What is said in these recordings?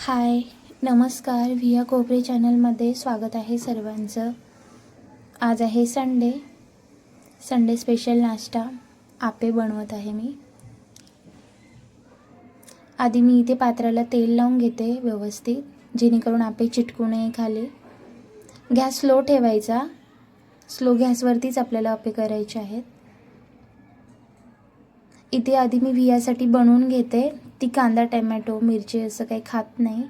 हाय, नमस्कार. व्हिया कोपरे चॅनलमध्ये स्वागत आहे सर्वांचं. आज आहे संडे स्पेशल नाश्ता आप्पे बनवत आहे मी. आधी मी इथे पात्राला तेल लावून घेते व्यवस्थित, जेणेकरून आप्पे चिटकू नये खाली. गॅस स्लो ठेवायचा. स्लो गॅसवरतीच आपल्याला आप्पे करायचे आहेत. इथे आधी मी व्हियासाठी बनवून घेते. ती कांदा टमॅटो मिरची असं काही खात नाही,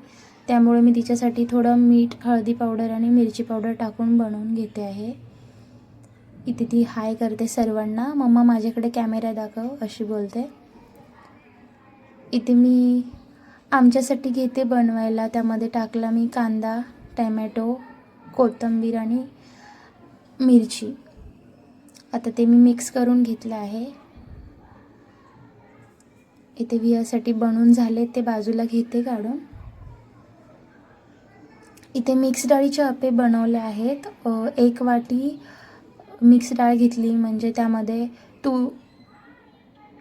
त्यामुळे मी तिच्यासाठी थोडं मीठ, हळदी पावडर आणि मिरची पावडर टाकून बनवून घेते आहे. इथे ती हाय करते सर्वांना. मम्मा माझ्याकडे कॅमेरा दाखव अशी बोलते. इथे मी आमच्यासाठी घेते बनवायला. त्यामध्ये टाकला मी कांदा, टमॅटो, कोथिंबीर आणि मिरची. आता ते मी मिक्स करून घेतलं आहे. इथे व्हियासाठी बनवून झाले ते बाजूला घेते काढून. इथे मिक्स डाळीचे आप्पे बनवले आहेत. 1 वाटी मिक्स डाळ घेतली, म्हणजे त्यामध्ये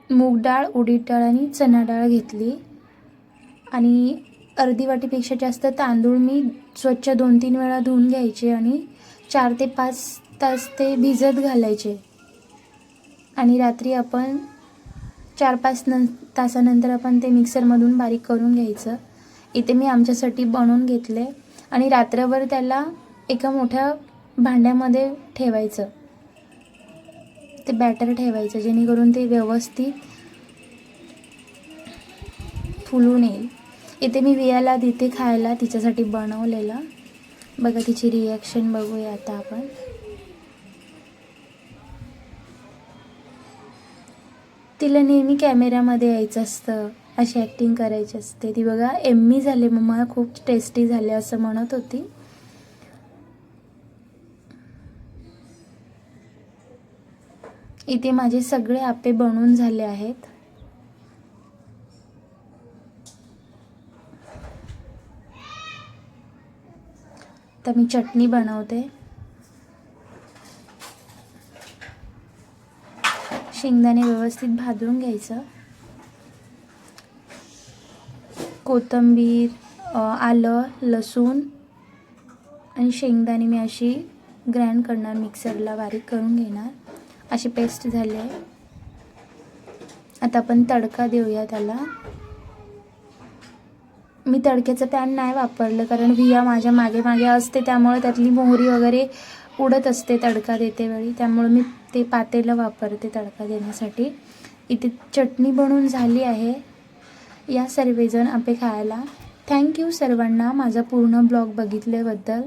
मूग डाळ, उडीद डाळ आणि चणा डाळ घेतली. आणि अर्धी वाटीपेक्षा जास्त तांदूळ मी स्वच्छ 2-3 वेळा धुवून घ्यायचे आणि 4 ते 5 तास ते भिजत घालायचे. आणि रात्री आपण 4-5 तासानंतर आपण ते मिक्सरमधून बारीक करून घ्यायचं. इथे मी आमच्यासाठी बनवून घेतले आणि रात्रभर त्याला एका मोठ्या भांड्यामध्ये ठेवायचं. ते बॅटर ठेवायचं, जेणेकरून ते व्यवस्थित फुलून येईल. इथे मी व्हियाला देते खायला, तिच्यासाठी बनवलेलं. बघा तिची रिॲक्शन बघूया आता आपण. तिला नेहमी कॅमेऱ्यामध्ये यायचं असतं, अशी ॲक्टिंग करायची असते. ती बघा एम्मी झाले मम्मा, खूप टेस्टी झाले असं म्हणत होती. इथे माझे सगळे आप्पे बनवून झाले आहेत. तर मी चटणी बनवते. शेंगदाणे व्यवस्थित भाजून घ्यायचं. कोथिंबीर, आलं, लसूण आणि शेंगदाणे मी अशी ग्राइंड करणार, मिक्सरला बारीक करून घेणार. अशी पेस्ट झाली आहे. आता आपण तडका देऊया त्याला. मी तडक्याचं पॅन नाही वापरलं, कारण व्हिया माझ्या मागे मागे असते, त्यामुळे त्यातली मोहरी वगैरे उडत असते तडका देते वेळी, त्यामुळे मी ते पातेलं वापरते तडका देण्यासाठी. इथे चटणी बनवून झाली आहे. या सर्वजण आप्पे खायला. थँक्यू सर्वांना माझा पूर्ण ब्लॉग बघितल्याबद्दल.